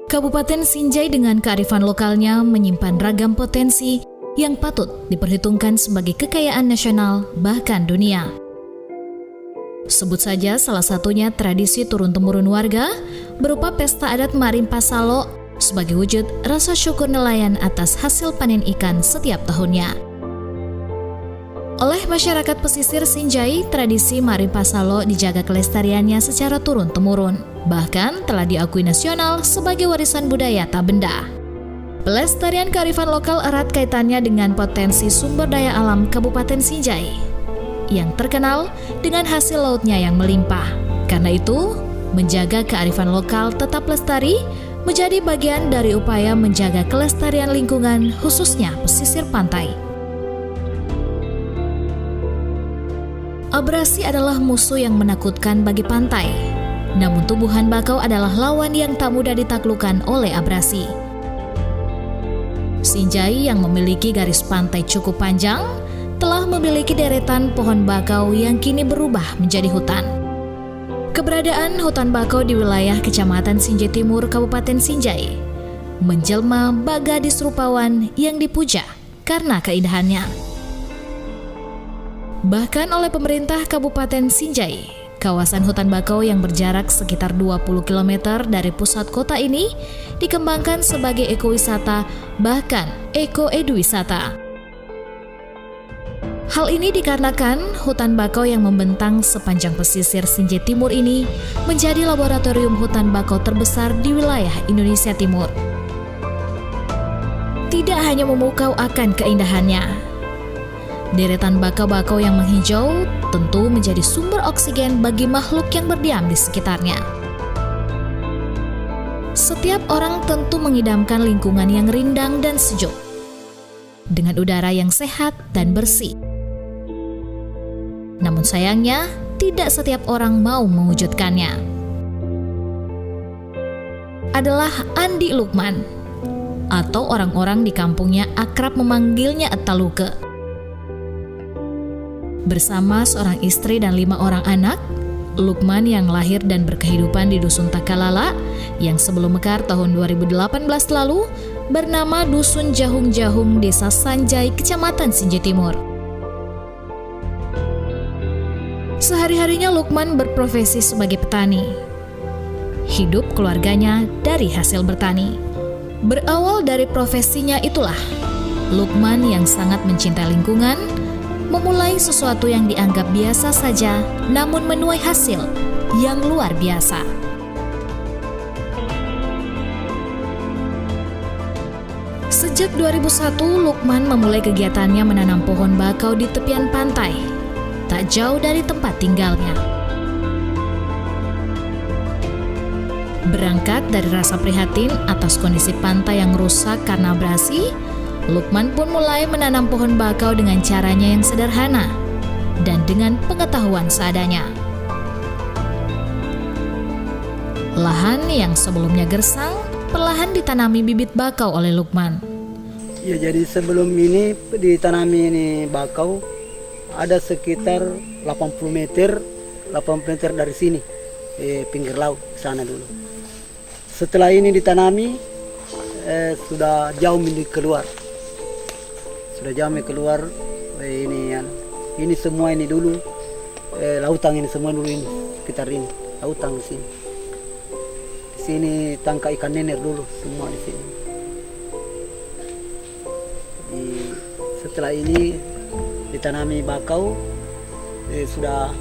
Kabupaten Sinjai dengan kearifan lokalnya menyimpan ragam potensi yang patut diperhitungkan sebagai kekayaan nasional bahkan dunia. Sebut saja salah satunya tradisi turun-temurun warga berupa pesta adat Marimpa Salo sebagai wujud rasa syukur nelayan atas hasil panen ikan setiap tahunnya. Oleh masyarakat pesisir Sinjai, tradisi Marimpa Salo dijaga kelestariannya secara turun-temurun. Bahkan telah diakui nasional sebagai warisan budaya tak benda. Pelestarian kearifan lokal erat kaitannya dengan potensi sumber daya alam Kabupaten Sinjai yang terkenal dengan hasil lautnya yang melimpah. Karena itu, menjaga kearifan lokal tetap lestari menjadi bagian dari upaya menjaga kelestarian lingkungan khususnya pesisir pantai. Abrasi adalah musuh yang menakutkan bagi pantai. Namun tumbuhan bakau adalah lawan yang tak mudah ditaklukkan oleh abrasi. Sinjai yang memiliki garis pantai cukup panjang telah memiliki deretan pohon bakau yang kini berubah menjadi hutan. Keberadaan hutan bakau di wilayah Kecamatan Sinjai Timur, Kabupaten Sinjai menjelma bak gadis rupawan yang dipuja karena keindahannya. Bahkan oleh pemerintah Kabupaten Sinjai, kawasan hutan bakau yang berjarak sekitar 20 km dari pusat kota ini dikembangkan sebagai ekowisata, bahkan eko-eduwisata. Hal ini dikarenakan hutan bakau yang membentang sepanjang pesisir Sinjai Timur ini menjadi laboratorium hutan bakau terbesar di wilayah Indonesia Timur. Tidak hanya memukau akan keindahannya, deretan bakau-bakau yang menghijau tentu menjadi sumber oksigen bagi makhluk yang berdiam di sekitarnya. Setiap orang tentu mengidamkan lingkungan yang rindang dan sejuk, dengan udara yang sehat dan bersih. Namun sayangnya, tidak setiap orang mau mewujudkannya. Adalah Andi Lukman, atau orang-orang di kampungnya akrab memanggilnya Etaluke. Bersama seorang istri dan 5 orang anak, Lukman yang lahir dan berkehidupan di Dusun Takalala yang sebelum mekar tahun 2018 lalu bernama Dusun Jahung-Jahung, Desa Sanjai, Kecamatan Sinjai Timur. Sehari-harinya Lukman berprofesi sebagai petani. Hidup keluarganya dari hasil bertani. Berawal dari profesinya itulah, Lukman yang sangat mencintai lingkungan memulai sesuatu yang dianggap biasa saja, namun menuai hasil yang luar biasa. Sejak 2001, Lukman memulai kegiatannya menanam pohon bakau di tepian pantai, tak jauh dari tempat tinggalnya. Berangkat dari rasa prihatin atas kondisi pantai yang rusak karena abrasi, Lukman pun mulai menanam pohon bakau dengan caranya yang sederhana dan dengan pengetahuan seadanya. Lahan yang sebelumnya gersang perlahan ditanami bibit bakau oleh Lukman. Ya, jadi sebelum ini ditanami ini bakau ada sekitar 80 meter dari sini, pinggir laut sana dulu. Setelah ini ditanami sudah jauh keluar. Sudah jauh keluar ini semua ini dulu lautan ini semua dulu ini sekitar ini lautan di sini. Di sini tangkap ikan nener dulu semua di sini. Setelah ini ditanami bakau sudah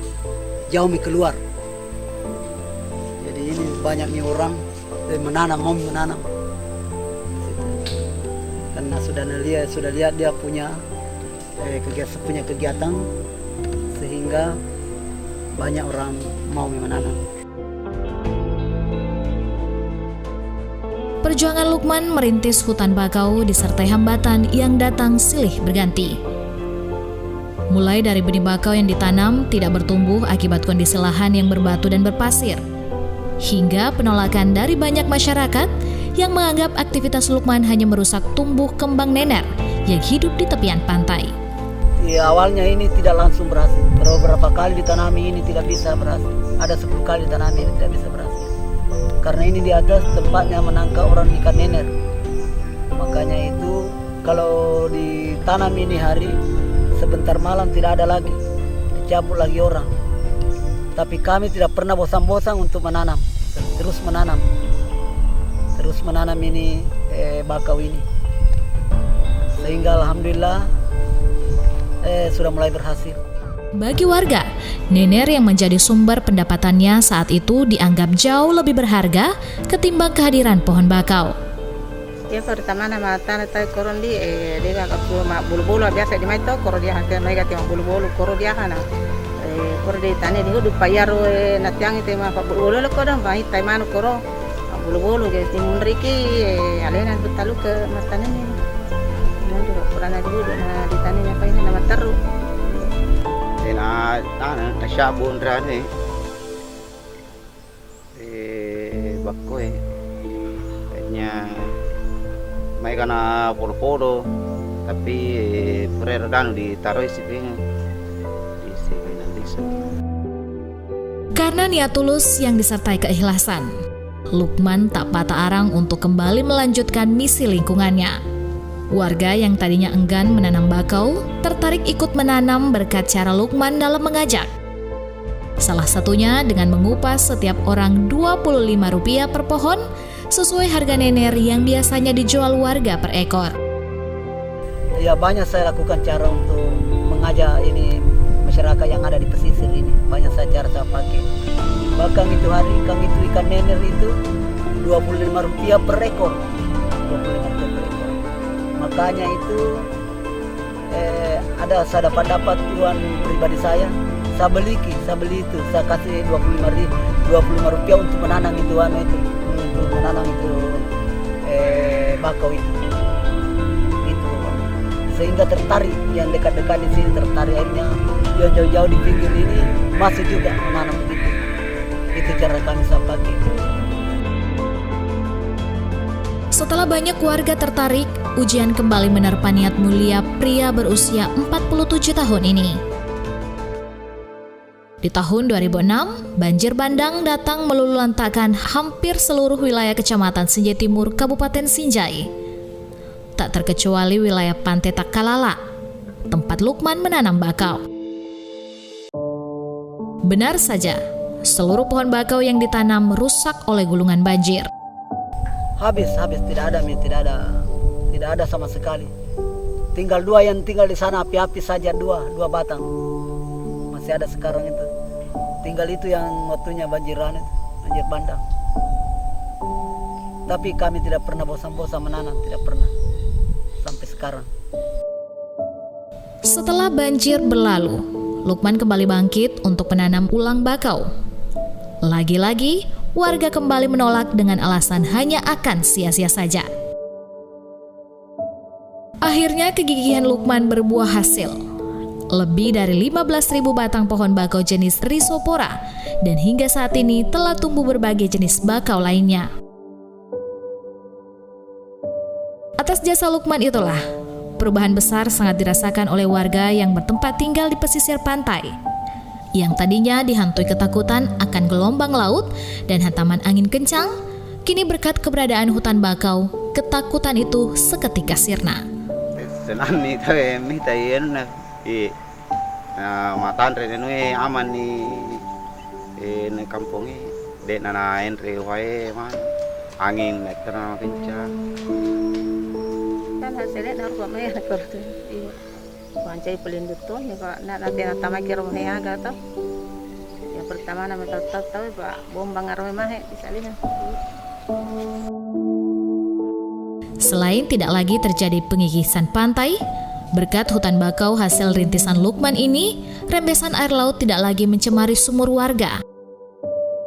jauh keluar. Jadi ini banyak nih orang mau menanam. Karena sudah lihat dia punya kegiatan sehingga banyak orang mau menanam. Perjuangan Lukman merintis hutan bakau disertai hambatan yang datang silih berganti. Mulai dari benih bakau yang ditanam tidak bertumbuh akibat kondisi lahan yang berbatu dan berpasir, hingga penolakan dari banyak masyarakat yang menganggap aktivitas Lukman hanya merusak tumbuh kembang nener yang hidup di tepian pantai. Awalnya ini tidak langsung berhasil. Beberapa kali ditanami ini tidak bisa berhasil. Ada 10 kali ditanami ini tidak bisa berhasil. karena ini di atas tempatnya menangkap orang ikan nener. Makanya itu kalau ditanam ini hari, sebentar malam tidak ada lagi, dicabut lagi orang. Tapi kami tidak pernah bosan-bosan untuk menanam, terus menanam ini bakau ini, sehingga alhamdulillah sudah mulai berhasil. Bagi warga, nener yang menjadi sumber pendapatannya saat itu dianggap jauh lebih berharga ketimbang kehadiran pohon bakau. Ya pertama nama tanah tay koron di dia agak cuma bulu-bulu biasa di maito koron dia hasil mereka tiang bulu-bulu koron dia kana koron di tanah di hudu payaro natiang itu mah bulu-bulu lo koron bayi tay manu koron bulu-bulu jadi timun riki alena betalu ke matanya ni nanti koron ada hudu di tanahnya apa ini nama teru na nasyabon ra ni bakoy kanya may kana polo-polo tapi peredaran ditaruh isipin nanti. Karena niat tulus yang disertai keikhlasan, Lukman tak patah arang untuk kembali melanjutkan misi lingkungannya. Warga yang tadinya enggan menanam bakau tertarik ikut menanam berkat cara Lukman dalam mengajak. Salah satunya dengan mengupas setiap orang Rp25 per pohon sesuai harga nener yang biasanya dijual warga per ekor. Ya banyak saya lakukan cara untuk mengajak ini masyarakat yang ada di pesisir ini. Banyak cara saya pakai. Bahkan itu hari kang itu ikan nener itu Rp25 per ekor. 25 per ekor. Makanya itu saya dapat tuan pribadi saya beli itu, saya kasih Rp25 untuk menanam itu untuk menanam itu bakau itu sehingga tertarik yang dekat-dekat di sini tertarik, akhirnya yang jauh-jauh di pinggir ini masuk juga menanam begitu. Itu cara kami saya pakai. Setelah banyak warga tertarik, ujian kembali menerpa niat mulia pria berusia 47 tahun ini. Di tahun 2006, banjir bandang datang meluluhlantakkan hampir seluruh wilayah Kecamatan Sinjai Timur, Kabupaten Sinjai. Tak terkecuali wilayah Pantai Takalala, tempat Lukman menanam bakau. Benar saja, seluruh pohon bakau yang ditanam rusak oleh gulungan banjir. Habis tidak ada sama sekali. Tinggal dua yang tinggal di sana api-api saja, dua batang. Masih ada sekarang itu. Tinggal itu yang waktunya banjir bandang. Tapi kami tidak pernah bosan-bosan menanam, tidak pernah. Sampai sekarang. Setelah banjir berlalu, Lukman kembali bangkit untuk menanam ulang bakau. Lagi-lagi, warga kembali menolak dengan alasan hanya akan sia-sia saja. Akhirnya kegigihan Lukman berbuah hasil. Lebih dari 15.000 batang pohon bakau jenis Rhizopora dan hingga saat ini telah tumbuh berbagai jenis bakau lainnya. Atas jasa Lukman itulah, perubahan besar sangat dirasakan oleh warga yang bertempat tinggal di pesisir pantai. Yang tadinya dihantui ketakutan akan gelombang laut dan hantaman angin kencang, kini berkat keberadaan hutan bakau, ketakutan itu seketika sirna. Senang nih tapi mitayen na matan renue aman ni kampung ni de na entre wae man angin karena kencang. Kan hasilnya harus kami kerja. Pancai pelindung tuh ya Pak, nanti natama kira mahal agak tau. Ya pertama nama tahu Pak, bom bangar mahal misalnya. Selain tidak lagi terjadi pengikisan pantai, berkat hutan bakau hasil rintisan Lukman ini, rembesan air laut tidak lagi mencemari sumur warga.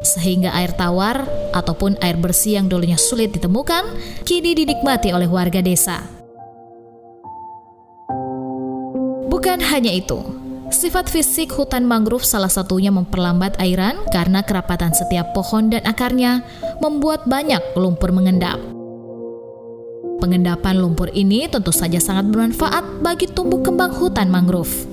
Sehingga air tawar ataupun air bersih yang dulunya sulit ditemukan, kini dinikmati oleh warga desa. Bukan hanya itu, sifat fisik hutan mangrove salah satunya memperlambat airan karena kerapatan setiap pohon dan akarnya membuat banyak lumpur mengendap. Pengendapan lumpur ini tentu saja sangat bermanfaat bagi tumbuh kembang hutan mangrove.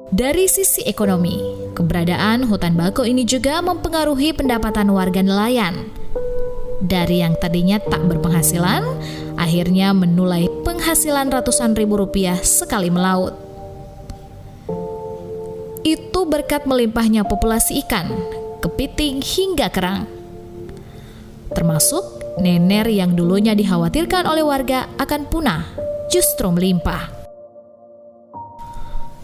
Dari sisi ekonomi, keberadaan hutan bakau ini juga mempengaruhi pendapatan warga nelayan. Dari yang tadinya tak berpenghasilan, akhirnya menulai penghasilan ratusan ribu rupiah sekali melaut. Itu berkat melimpahnya populasi ikan, kepiting hingga kerang. Termasuk nener yang dulunya dikhawatirkan oleh warga akan punah, justru melimpah.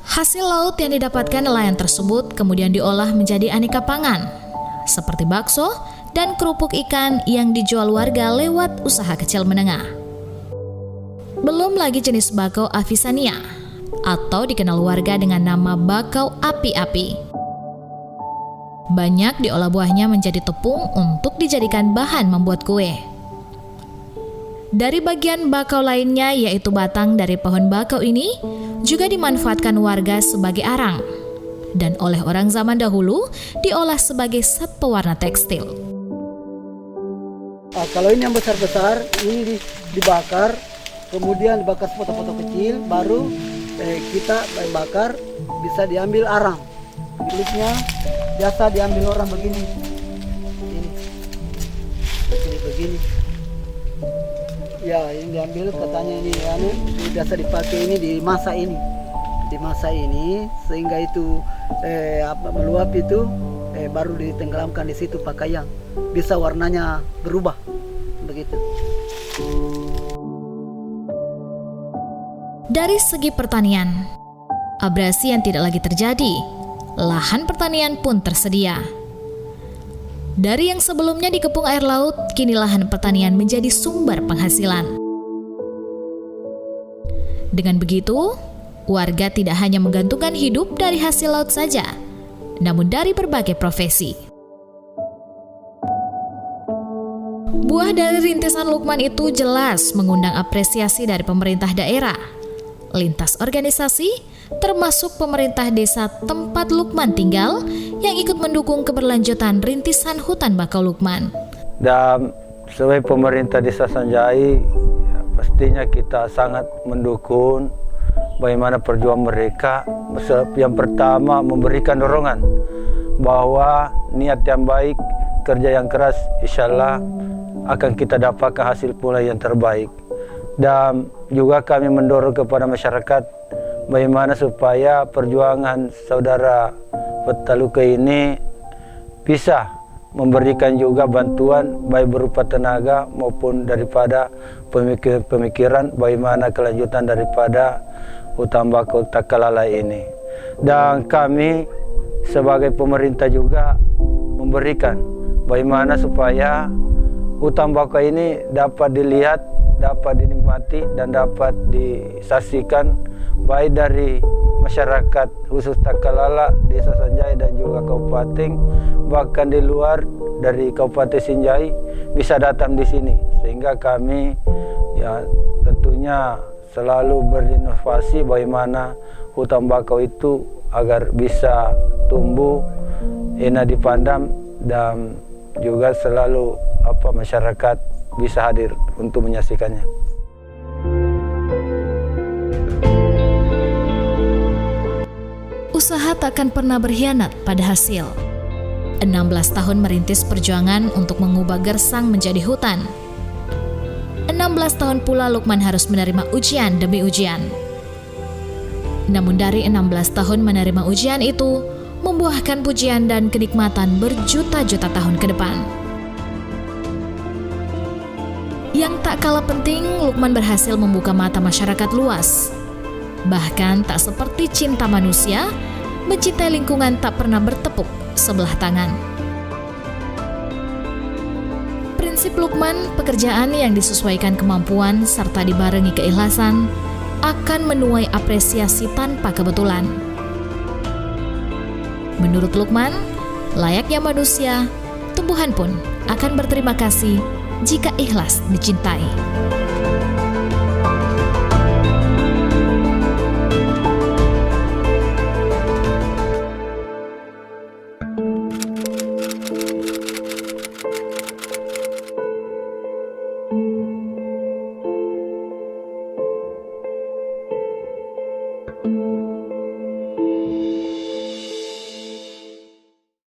Hasil laut yang didapatkan nelayan tersebut kemudian diolah menjadi aneka pangan, seperti bakso dan kerupuk ikan yang dijual warga lewat usaha kecil menengah. Belum lagi jenis bakau Avicennia, atau dikenal warga dengan nama bakau api-api. Banyak diolah buahnya menjadi tepung untuk dijadikan bahan membuat kue. Dari bagian bakau lainnya, yaitu batang dari pohon bakau ini, juga dimanfaatkan warga sebagai arang, dan oleh orang zaman dahulu diolah sebagai zat pewarna tekstil. Kalau ini yang besar-besar, ini dibakar, kemudian dibakar sepotong-potong kecil, baru kita bakar, bisa diambil arang. Kulitnya biasa diambil orang begini, ini begini. Ya, yang diambil katanya ini biasa dipakai ini di masa ini, sehingga itu meluap itu baru ditenggelamkan di situ pakaian, bisa warnanya berubah begitu. Dari segi pertanian, abrasi yang tidak lagi terjadi, lahan pertanian pun tersedia. Dari yang sebelumnya dikepung air laut, kini lahan pertanian menjadi sumber penghasilan. Dengan begitu, warga tidak hanya menggantungkan hidup dari hasil laut saja, namun dari berbagai profesi. Buah dari rintisan Lukman itu jelas mengundang apresiasi dari pemerintah daerah, lintas organisasi, termasuk pemerintah desa tempat Lukman tinggal yang ikut mendukung keberlanjutan rintisan hutan bakau Lukman. Dan sebagai pemerintah Desa Sanjai, pastinya kita sangat mendukung bagaimana perjuangan mereka. Yang pertama, memberikan dorongan bahwa niat yang baik, kerja yang keras, insya Allah akan kita dapatkan hasil pula yang terbaik. Dan juga kami mendorong kepada masyarakat bagaimana supaya perjuangan saudara Petaluka ini bisa memberikan juga bantuan baik berupa tenaga maupun daripada pemikiran bagaimana kelanjutan daripada hutan bakau Takalala ini. Dan kami sebagai pemerintah juga memberikan bagaimana supaya hutan bakau ini dapat dilihat, dapat dinikmati dan dapat disaksikan baik dari masyarakat khusus Takalala, Desa Sanjai dan juga Kabupaten, bahkan di luar dari Kabupaten Sinjai bisa datang di sini, sehingga kami ya tentunya selalu berinovasi bagaimana hutan bakau itu agar bisa tumbuh, enak dipandang, dan juga selalu masyarakat bisa hadir untuk menyaksikannya. Usaha takkan pernah berkhianat pada hasil. 16 tahun merintis perjuangan untuk mengubah gersang menjadi hutan. 16 tahun pula Lukman harus menerima ujian demi ujian. Namun dari 16 tahun menerima ujian itu, membuahkan pujian dan kenikmatan berjuta-juta tahun ke depan. Yang tak kalah penting, Lukman berhasil membuka mata masyarakat luas. Bahkan tak seperti cinta manusia, mencintai lingkungan tak pernah bertepuk sebelah tangan. Prinsip Lukman, pekerjaan yang disesuaikan kemampuan serta dibarengi keikhlasan akan menuai apresiasi tanpa kebetulan. Menurut Lukman, layaknya manusia, tumbuhan pun akan berterima kasih jika ikhlas dicintai.